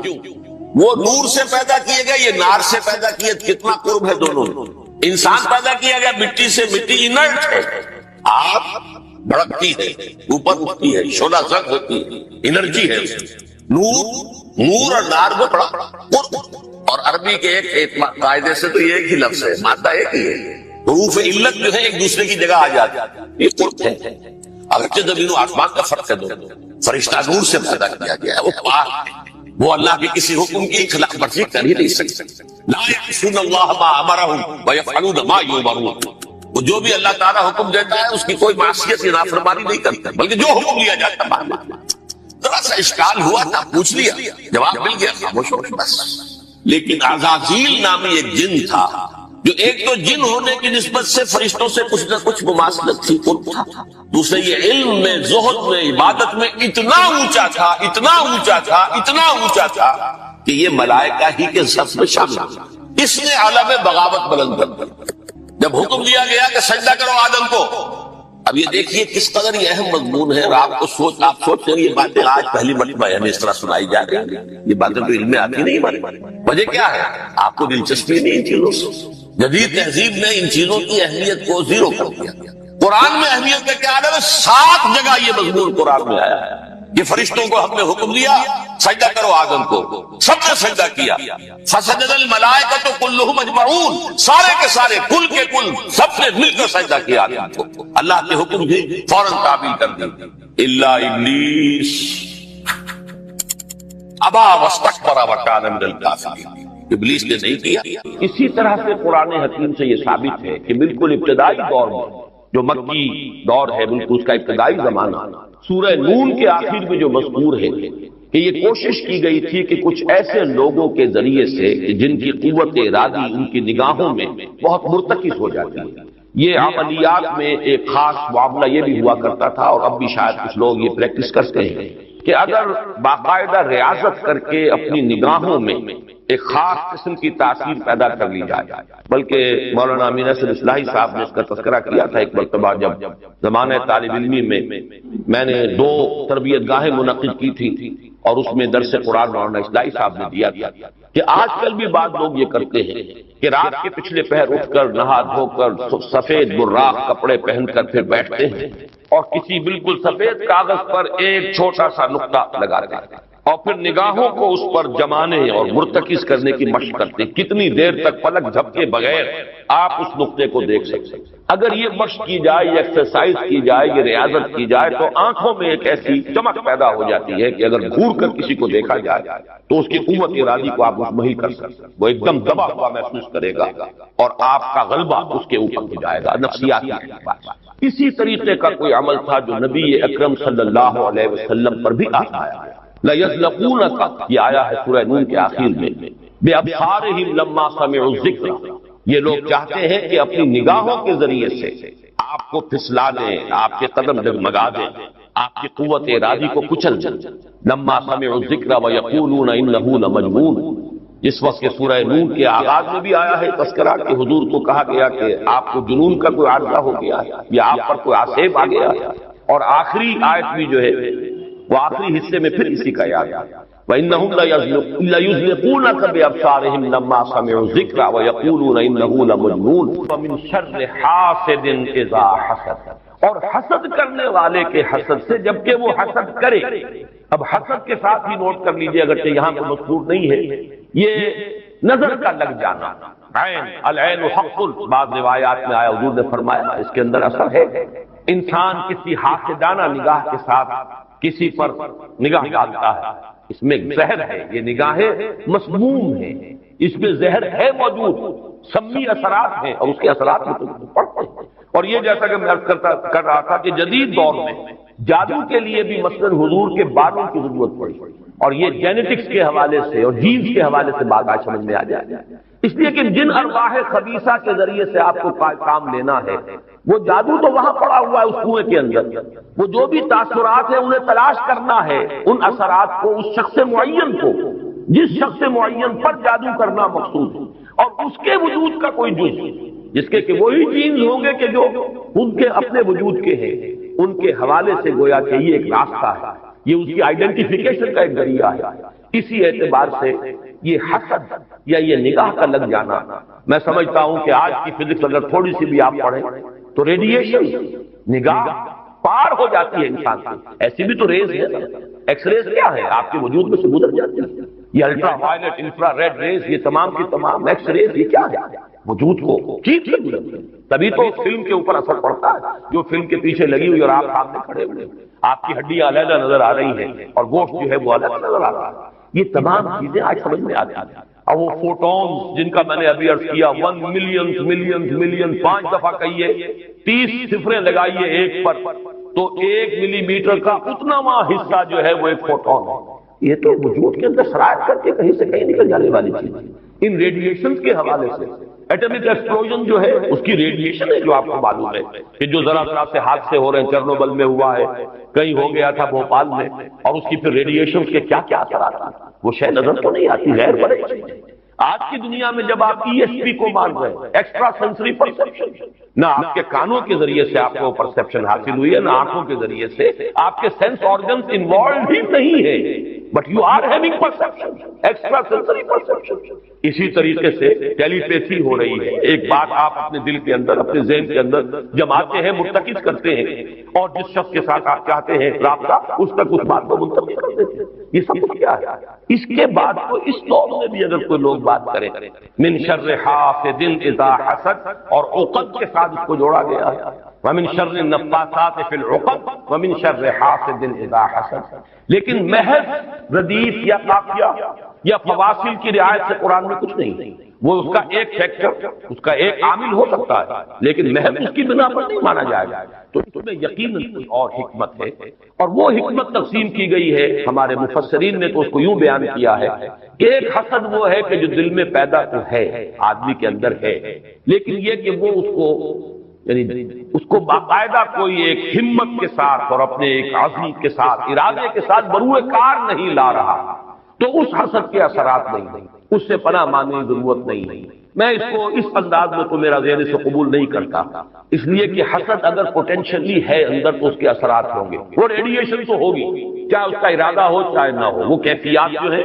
وہ نور سے پیدا کیے گئے، یہ نار سے پیدا کیے. کتنا قرب ہے دونوں. انسان پیدا کیا گیا مٹی سے، مٹی انرٹ ہے، آگ بھڑکتی ہے، اوپر اٹھتی ہے، شعلہ زنگ ہوتی ہے، انرجی ہے. نور اور نار کو بڑا قرب. اور عربی کے ایک قاعدے سے تو یہ ایک ہی لفظ ہے، مادہ ایک ہی ہے. حروف علت جو ہے ایک دوسرے کی جگہ آ جاتی ہے، یہ قرب ہے. اگرچہ زمین و آسمان کا فرق ہے دونوں. فرشتہ نور سے پیدا کیا گیا ہے، وہ پاک ہے، وہ اللہ کے کسی حکم کی خلاف ورزی کر ہی نہیں سکتے. لا یعصون اللہ ما امرهم ویفعلون ما یؤمرون. وہ جو بھی اللہ تعالیٰ حکم دیتا ہے اس کی کوئی معصیت یا نافرمانی نہیں کرتا، بلکہ جو حکم لیا جاتا ہے. ذرا سا اشکال ہوا تھا، پوچھ لیا، جواب مل گیا، خاموش ہو گئے بس. لیکن عزازیل نامی ایک جن تھا، جو ایک تو جن ہونے کی نسبت سے فرشتوں سے کچھ نہ کچھ مماثلت تھی، قرب تھا. دوسرے یہ علم میں، زہد میں، عبادت میں اتنا اونچا تھا، اتنا اونچا تھا، اتنا اونچا تھا کہ یہ ملائکہ ہی کے صف میں شامل تھا. اس نے عالم بغاوت بلند کر دی جب حکم دیا گیا کہ سجدہ کرو آدم کو. اب یہ دیکھیے کس قدر یہ اہم مضمون ہے. آپ سوچتے ہیں یہ باتیں آج پہلی مرتبہ اس طرح سنائی جا رہی ہیں. یہ باتیں تو علم میں آتی نہیں ہماری. وجہ کیا ہے؟ آپ کو دلچسپی نہیں ان چیزوں سے. جدید تہذیب نے ان چیزوں کی اہمیت کو زیرو کر دیا. قرآن میں اہمیت کا کیا ہے؟ 7 جگہ یہ مضمون قرآن میں آیا ہے. یہ فرشتوں کو ہم نے حکم دیا سجدہ کرو آدم کو، سب نے سجدہ کیا. فسجد الملائکۃ کلھم اجمعون، سارے کے سارے، کل کے کل، سب نے مل کر سجدہ کیا آدم کو. اللہ کے حکم بھی فوراً تعبیر کر دی. الا ابلیس ابا واستکبر وکان من الکافرین. ابلیس نے نہیں کیا. اسی طرح سے قرآن حکیم سے یہ ثابت ہے کہ بالکل ابتدائی دور میں، جو مکی دور ہے، بالکل اس کا ابتدائی زمانہ، سورہ نون کے آخر میں جو مذکور ہے کہ یہ کوشش کی گئی تھی کہ کچھ ایسے لوگوں کے ذریعے سے کہ جن کی قوت ارادی ان کی نگاہوں میں بہت مرتکز ہو جاتی ہے. یہ عملیات میں ایک خاص معاملہ یہ بھی ہوا کرتا تھا، اور اب بھی شاید کچھ لوگ یہ پریکٹس کرتے ہیں کہ اگر باقاعدہ ریاضت کر کے اپنی نگاہوں میں ایک خاص قسم کی تاثیر پیدا کر لی جائے، بلکہ مولانا امین اصغر اصلاحی صاحب نے اس کا تذکرہ کیا تھا ایک مرتبہ جب زمانہ طالب علمی میں نے 2 تربیت گاہیں منعقد کی تھی اور اس میں درس قرآن مولانا اصلاحی صاحب نے دیا تھا کہ آج کل بھی بعض لوگ یہ کرتے ہیں کہ رات کے پچھلے پہر اٹھ کر نہا دھو کر سفید براق کپڑے پہن کر پھر بیٹھتے ہیں اور کسی بالکل سفید کاغذ پر ایک چھوٹا سا نقطہ لگا دیتے ہیں اور پھر نگاہوں کو اس پر جمانے اور مرتکز کرنے کی مشق کرتے ہیں۔ کتنی دیر تک پلک جھپکے بغیر آپ اس نقطے کو دیکھ سکتے ہیں۔ اگر یہ مشق کی جائے، یہ ایکسرسائز کی جائے، یہ ریاضت کی جائے تو آنکھوں میں ایک ایسی چمک پیدا ہو جاتی ہے کہ اگر گھور کر کسی کو دیکھا جائے تو اس کی قوت ارادی کو آپ مزمحل کر سکتے ہیں، وہ ایک دم دبا ہوا محسوس کرے گا اور آپ کا غلبہ اس کے اوپر ہو جائے گا، نفسیاتی بات۔ اسی طریقے کا کوئی عمل تھا جو نبی اکرم صلی اللہ علیہ وسلم پر بھی آیا ہے۔ لَيَزْلَقُونَكَ یہ آیا ہے سورہ نون کے آخر میں، بِأَبْصَارِهِمْ لَمَّا سَمِعُوا الذِّكْرَ، یہ لوگ چاہتے ہیں کہ اپنی نگاہوں کے ذریعے سے آپ کو پھسلا دیں، آپ کے قدم ڈگمگا دیں، آپ کی قوت ارادی کو کچل دیں۔ لَمَّا سَمِعُوا الذِّكْرَ وَيَقُولُونَ إِنَّهُ لَمَجْنُونٌ، جس وقت کہ سورہ نون کے آغاز میں بھی آیا ہے تذکرہ کہ حضور کو کہا گیا کہ آپ کو جنون کا کوئی عارضہ ہو گیا ہے یا آپ پر کوئی آسیب آ گیا ہے، اور آخری آیت بھی جو ہے وہ آخری حصے میں پھر اسی کا یاد ہے، وَإِنَّهُمْ لَيُزْلِقُونَكَ بِأَبْصَارِهِمْ لَمَّا سَمِعُوا الذِّكْرَ وَيَقُولُونَ إِنَّهُ لَمَجْنُونٌ وَمِنْ شَرِّ حَاسِدٍ إِذَا حَسَدَ، اور حسد کرنے والے کے حسد سے جبکہ وہ حسد کرے۔ اب حسد کے ساتھ ہی نوٹ کر لیجئے اگرچہ یہاں پہ مذکور نہیں ہے، یہ نظر کا لگ جانا، عین العین حق، بعض روایات میں آیا حضور نے فرمایا اس کے اندر اثر ہے۔ انسان کسی حاسدانہ نگاہ کے ساتھ کسی پر نگاہ ڈالتا ہے، اس میں زہر ہے، یہ نگاہیں مسموم ہیں، اس میں زہر ہے موجود، سمی اثرات ہیں اور اس کے اثرات میں پڑتے ہیں۔ اور یہ جیسا کہ میں عرض کر رہا تھا کہ جدید دور میں جادو کے لیے بھی مثلاً حضور کے بالوں کی ضرورت پڑی، اور یہ جینیٹکس کے حوالے سے اور جینز کے حوالے سے بات آج سمجھ میں آ جائے، اس لیے کہ جن ارواح خبیثہ کے ذریعے سے آپ کو کام لینا ہے وہ جادو تو وہاں پڑا ہوا ہے اس کنویں کے اندر، وہ جو بھی تاثرات ہیں انہیں تلاش کرنا ہے، ان اثرات کو اس شخص معین کو، جس شخص معین پر جادو کرنا مقصود ہے، اور اس کے وجود کا کوئی جز جس کے کہ وہی جینز ہوں گے کہ جو ان کے اپنے وجود کے ہیں، ان کے حوالے سے گویا کہ یہ ایک راستہ ہے، یہ اس کی آئیڈینٹیفیکیشن کا ایک ذریعہ ہے۔ اسی اعتبار سے یہ حسد یا یہ نگاہ کا لگ جانا، میں سمجھتا ہوں کہ آج کی فزکس اگر تھوڑی سی بھی آپ پڑھیں تو ریڈیشن نگاہ پار ہو جاتی ہے انسان کی، ایسی بھی تو ریز ہے، ایکس ریز کیا ہے آپ کے وجود میں سے گزر جاتی ہے، یہ ultraviolet infrared rays, یہ تمام کی تمام ایکس ریز، یہ کیا ہے وجود کو ٹھیک سے گزرتی ہے، تبھی تو فلم کے اوپر اثر پڑتا ہے، جو فلم کے پیچھے لگی ہوئی اور آپ سامنے کھڑے ہوئے، آپ کی ہڈیاں علیحدہ نظر آ رہی ہیں اور گوشت جو ہے وہ الگ نظر آ رہا ہے، یہ تمام چیزیں آج سمجھ میں آتی ہیں۔ اور وہ فوٹونز جن کا میں نے ابھی عرض کیا 1 ملین 5 دفعہ کہیے 30 صفریں لگائیے ایک پر تو 1 ملی میٹر کا اتنا وہاں حصہ جو ہے وہ ایک فوٹون ہے، یہ تو وجود کے اندر سرایت کر کے کہیں سے کہیں نکل جانے والی چیز ہے۔ ان ریڈیشن کے حوالے سے ایٹمک ایکسپلوژن جو ہے اس کی ریڈیشن ہے جو آپ کو معلوم ہے کہ جو ذرا ذرا سے حادثے ہو رہے ہیں، چرنوبل میں ہوا ہے، کہیں ہو گیا تھا بھوپال میں، اور اس کی پھر ریڈیشن کے کیا کیا اثرات ہیں وہ شے نظر تو نہیں آتی، غیر پر آج کی دنیا میں جب آپ ای ایس پی کو مان رہے ہیں، ایکسٹرا سینسری پرسیپشن، نہ آپ کے کانوں کے ذریعے سے آپ کو پرسیپشن حاصل ہوئی ہے، نہ آنکھوں کے ذریعے سے، آپ کے سینس آرگنز انوالوڈ ہی نہیں ہے، but you are having perception, extrasensory perception. اسی طریقے سے ٹیلی پیتھی ہو رہی ہے، ایک بات آپ اپنے دل کے اندر، اپنے ذہن کے اندر جماتے ہیں، مرتکز کرتے ہیں، اور جس شخص کے ساتھ آپ چاہتے ہیں رابطہ اس تک اس بات کو منتقل کر دیتے ہیں، یہ سب کچھ کیا ہے؟ اس کے بعد تو اس دور میں بھی اگر کوئی لوگ بات کریں من شر حاسد اذا حسد، اور عقد کے ساتھ اس کو جوڑا گیا ہے، ومن شر النفاثات فی العقد ومن شر حاسد اذا حسد، لیکن محض ردیف یا قافیہ یا فواصل کی رعایت سے قرآن میں کچھ نہیں، وہ اس کا ایک فیکٹر، اس کا ایک عامل ہو سکتا ہے، لیکن محض اس کی بنا پر نہیں مانا جائے گا، تو اس میں یقیناً کوئی اور حکمت ہے، اور وہ حکمت تقسیم کی گئی ہے۔ ہمارے مفسرین نے تو اس کو یوں بیان کیا ہے کہ ایک حسد وہ ہے کہ جو دل میں پیدا تو ہے، آدمی کے اندر ہے، لیکن یہ کہ وہ اس کو یعنی اس کو باقاعدہ کوئی ایک ہمت کے ساتھ اور اپنے ایک عزم کے ساتھ، ارادے کے ساتھ بروئے کار نہیں لا رہا، تو اس حسد کے اثرات نہیں، اس سے پناہ مانگنے کی ضرورت نہیں۔ میں اس کو اس انداز میں تو میرا ذہن سے قبول نہیں کرتا، اس لیے کہ حسد اگر پوٹینشلی ہے اندر تو اس کے اثرات ہوں گے، وہ ریڈیشن تو ہوگی، چاہے اس کا ارادہ ہو چاہے نہ ہو، وہ کیفیات جو ہے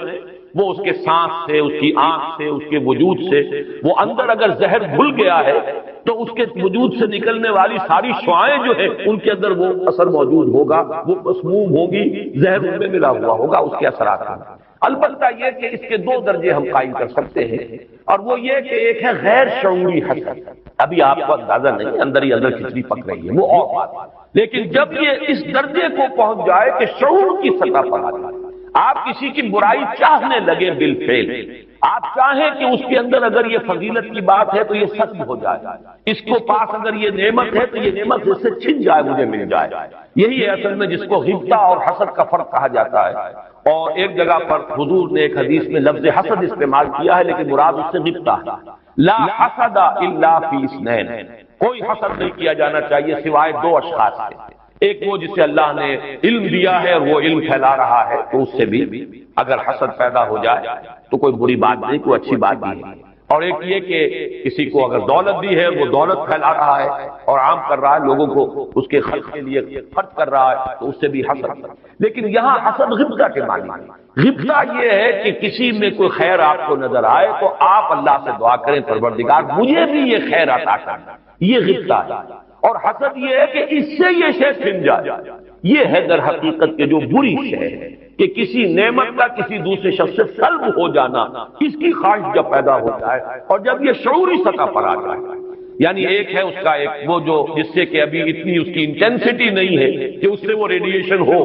وہ اس کے سانس سے، اس کی آنکھ سے، اس کے وجود سے، وہ اندر اگر زہر گھل گیا ہے تو اس کے وجود سے نکلنے والی ساری شعاعیں جو ہے ان کے اندر وہ اثر موجود ہوگا، وہ مسموم ہوگی، زہر ان میں ملا ہوا ہوگا، اس کے اثرات ہیں۔ البتہ یہ کہ اس کے دو درجے ہم قائم کر سکتے ہیں، اور وہ یہ کہ ایک ہے غیر شعوری حسد، ابھی آپ کو اندازہ نہیں، اندر ہی اندر کھچڑی پک رہی ہے، وہ اور بات، لیکن جب یہ اس درجے کو پہنچ جائے کہ شعور کی سطح پر آ جائے، آپ کسی کی برائی چاہنے لگے بالفعل، آپ چاہیں کہ اس کے اندر اگر یہ فضیلت کی بات ہے تو یہ سچ ہو جائے، اس کو پاس اگر یہ نعمت ہے تو یہ نعمت اس سے چھن جائے، مجھے مل جائے، یہی ہے اصل میں جس کو غبطہ اور حسد کا فرق کہا جاتا ہے۔ اور ایک جگہ پر حضور نے ایک حدیث میں لفظ حسد استعمال کیا ہے، لیکن مراد اس سے غبطہ ہے۔ لا حسد الا فی اثنین، کوئی حسد نہیں کیا جانا چاہیے سوائے دو اشخاص سے، ایک وہ جسے اللہ نے علم دیا ہے اور وہ علم پھیلا رہا ہے، تو اس سے بھی اگر حسد پیدا ہو جائے تو کوئی بری بات نہیں، کوئی اچھی بات نہیں، اور ایک یہ کہ کسی کو اگر دولت دی ہے، وہ دولت پھیلا رہا ہے اور عام کر رہا ہے، لوگوں کو اس کے خرچ کے لیے خرچ کر رہا ہے، تو اس سے بھی حسد۔ لیکن یہاں حسد غبطہ کے معنی ہے، غبطہ یہ ہے کہ کسی میں کوئی خیر آپ کو نظر آئے تو آپ اللہ سے دعا کریں پروردگار مجھے بھی یہ خیر عطا کرنا، یہ غبطہ ہے۔ اور حسد یہ ہے کہ اس سے یہ شے چھن جائے، یہ ہے در حقیقت کے جو بری شے ہے کہ کسی نعمت کا کسی دوسرے شخص سے سلب ہو جانا، اس کی خواہش جب پیدا ہو جائے اور جب یہ شعوری سطح پر آ جائے، یعنی ایک ہے اس کا ایک وہ جو جس سے کہ ابھی اتنی اس کی انٹینسٹی نہیں ہے کہ اس سے وہ ریڈیشن ہو،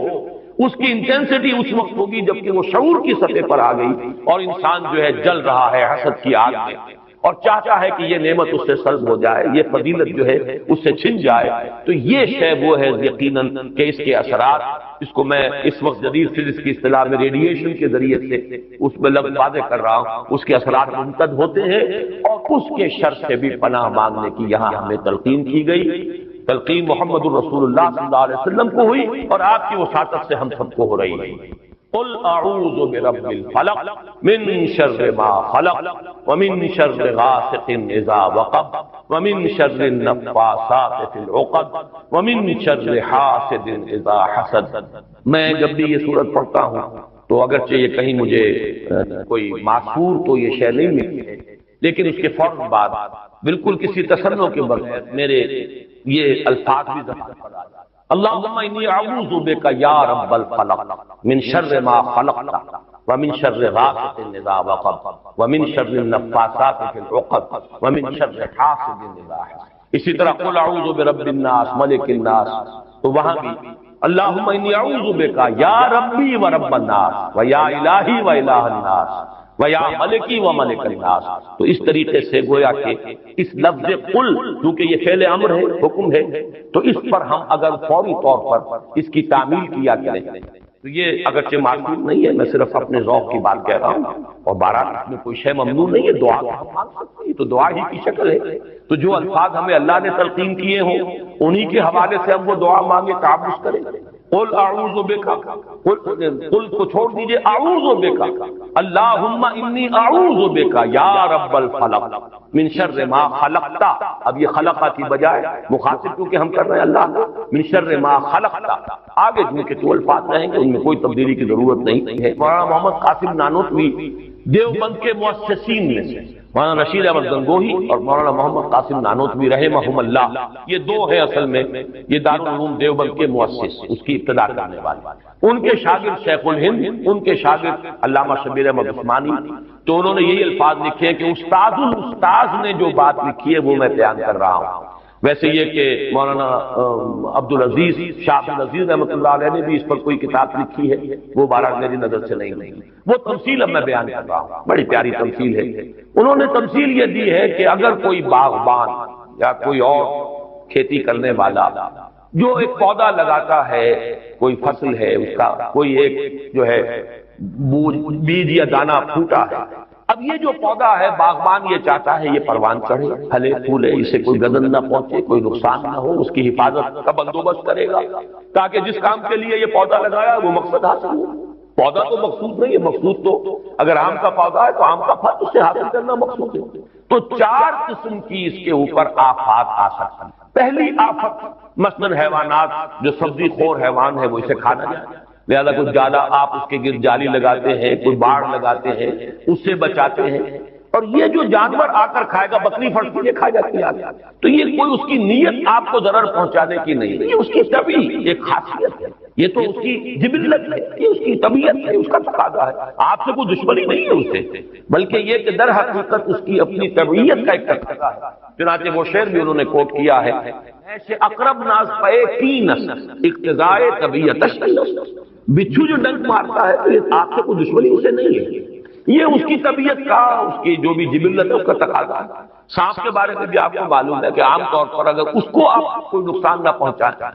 اس کی انٹینسٹی اس وقت ہوگی جب کہ وہ شعور کی سطح پر آ گئی اور انسان جو ہے جل رہا ہے حسد کی آگ میں اور چاہتا ہے کہ یہ نعمت اس سے سلب ہو جائے، یہ فضیلت جو ہے اس سے چھن جائے، تو یہ شے وہ ہے یقیناً کہ اس کے اثرات، اس کو میں اس وقت جدید فزکس کی اصطلاح میں ریڈیشن کے ذریعے سے اس میں لفظ واضح کر رہا ہوں، اس کے اثرات ممتد ہوتے ہیں، اور اس کے شر سے بھی پناہ مانگنے کی یہاں ہمیں تلقین کی گئی۔ تلقین محمد الرسول اللہ صلی اللہ علیہ وسلم کو ہوئی اور آپ کی وساطت سے ہم سب کو ہو رہی ہے۔ قل اعوذ برب الفلق من شر ما خلق ومن شر غاسق اذا وقب ومن شر النفاثات في العقد ومن شر حاسد اذا حسد۔ میں جب بھی یہ سورت پڑھتا ہوں تو اگرچہ یہ کہیں مجھے کوئی معصور تو یہ شے نہیں ملتی ہے، لیکن اس کے فوراً بعد بالکل کسی تصنع کے بغیر میرے یہ الفاظ بھی زبان پر آ جاتے ہیں، اللہم انی اعوذ بک یا رب الفلق من شر ما خلقت ومن شر غاسق اذا وقب ومن شر النفاثات في العقد ومن شر حاسد اذا حسد۔ اسی طرح قل اعوذ برب الناس ملک الناس، تو وہاں بھی اللہم انی اعوذ بک یا ربی و رب الناس و یا الہی و الہ الناس وَيَا مَلِكِ وَمَلِكَ النَّاسِ۔ تو اس طریقے سے گویا کہ اس لفظ قل کیونکہ یہ فعل امر ہے، حکم ہے، تو اس پر ہم اگر فوری طور پر اس کی تعمیل کیا کریں تو یہ اگرچہ معصوم نہیں ہے، میں صرف اپنے ذوق کی بات کہہ رہا ہوں، اور بہرحال اس میں کوئی شے ممنوع نہیں ہے، دعا تو ہم مانگ سکتے ہیں، تو دعا ہی کی شکل ہے، تو جو الفاظ ہمیں اللہ نے تلقین کیے ہوں انہی کے حوالے سے ہم وہ دعا مانگے، تعوذ کریں۔ قل اعوذ بک، قل کو چھوڑ دیجئے، اعوذ بک اللہم انی اعوذ بک یا رب الفلق من شر ما خلقت۔ اب یہ خلقہ کی بجائے مخاطب کیونکہ ہم کر رہے ہیں اللہ من شر ما خلقت، آگے جن کے تو الفاظ رہیں گے ان میں کوئی تبدیلی کی ضرورت نہیں ہے۔ مولانا محمد قاسم نانوتوی دیوبند کے مؤسسین میں سے، مولانا رشید احمد گنگوہی اور مولانا محمد قاسم نانوتوی رحمہم اللہ، یہ دو ہیں اصل میں، یہ دارالعلوم دیوبند کے مؤسس، اس کی ابتدا کرنے والے، ان کے شاگرد شیخ الہند، ان کے شاگرد علامہ شبیر احمد عثمانی، تو انہوں نے یہی الفاظ لکھے ہیں کہ استاد الاستاذ نے جو بات لکھی ہے وہ میں بیان کر رہا ہوں۔ ویسے یہ کہ مولانا عبدالعزیز شاہ عبدالعزیز رحمۃ اللہ علیہ نے بھی اس پر کوئی کتاب لکھی ہے، وہ بارہ میری نظر سے نہیں ہوئی، وہ تمثیل اب میں بیان کر رہا ہوں، بڑی پیاری تمثیل ہے۔ انہوں نے تمثیل یہ دی ہے کہ اگر کوئی باغبان یا کوئی اور کھیتی کرنے والا جو ایک پودا لگاتا ہے، کوئی فصل ہے اس کا، کوئی ایک جو ہے بیج یا دانہ پھوٹا ہے، اب اب یہ جو پودا ہے باغبان یہ چاہتا ہے یہ پروان چڑھے، پھلے پھولے، اسے کوئی گدن نہ پہنچے، کوئی نقصان نہ ہو، اس کی حفاظت کا بندوبست کرے گا تاکہ جس کام کے لیے یہ پودا لگایا وہ مقصد حاصل ہو۔ پودا تو مقصود نہیں ہے، مقصود تو اگر آم کا پودا ہے تو آم کا پھل اس سے حاصل کرنا مقصود ہے۔ تو 4 قسم کی اس کے اوپر آفات آ سکتی ہیں۔ پہلی آفت مثلاً حیوانات، جو سبزی خور حیوان ہے وہ اسے کھا نہ جائے، لہذا کچھ زیادہ آپ اس کے گرد جالی لگاتے ہیں، کوئی باڑ لگاتے ہیں، اس سے بچاتے ہیں، اور یہ جو جانور آ کر کھائے گا، بکری پھٹتی ہے کھا جاتی ہے، تو یہ کوئی اس کی نیت آپ کو ضرر پہنچانے کی نہیں، یہ اس کی طبعی ایک خاصیت ہے، یہ تو اس کی جبلت ہے، یہ اس کی طبیعت ہے، اس کا تقاضا ہے، آپ سے کوئی دشمنی نہیں ہے اس سے، بلکہ یہ کہ در حقیقت اس کی اپنی طبیعت کا ایک تقاضا ہے۔ چنانچہ وہ شعر بھی انہوں نے کوٹ کیا ہے، ایسے اقرب ناز پے کینس اقتضائے طبیعت، بچھو جو ڈنک مارتا ہے تو یہ آپ سے کوئی دشمنی اسے نہیں ہے، یہ اس کی طبیعت کا، اس کی جو بھی جبلت ہے اس کا تقاضا ہے۔ سانپ کے بارے میں بھی آپ کو معلوم ہے کہ عام طور پر اگر اس کو آپ کوئی نقصان نہ پہنچائیں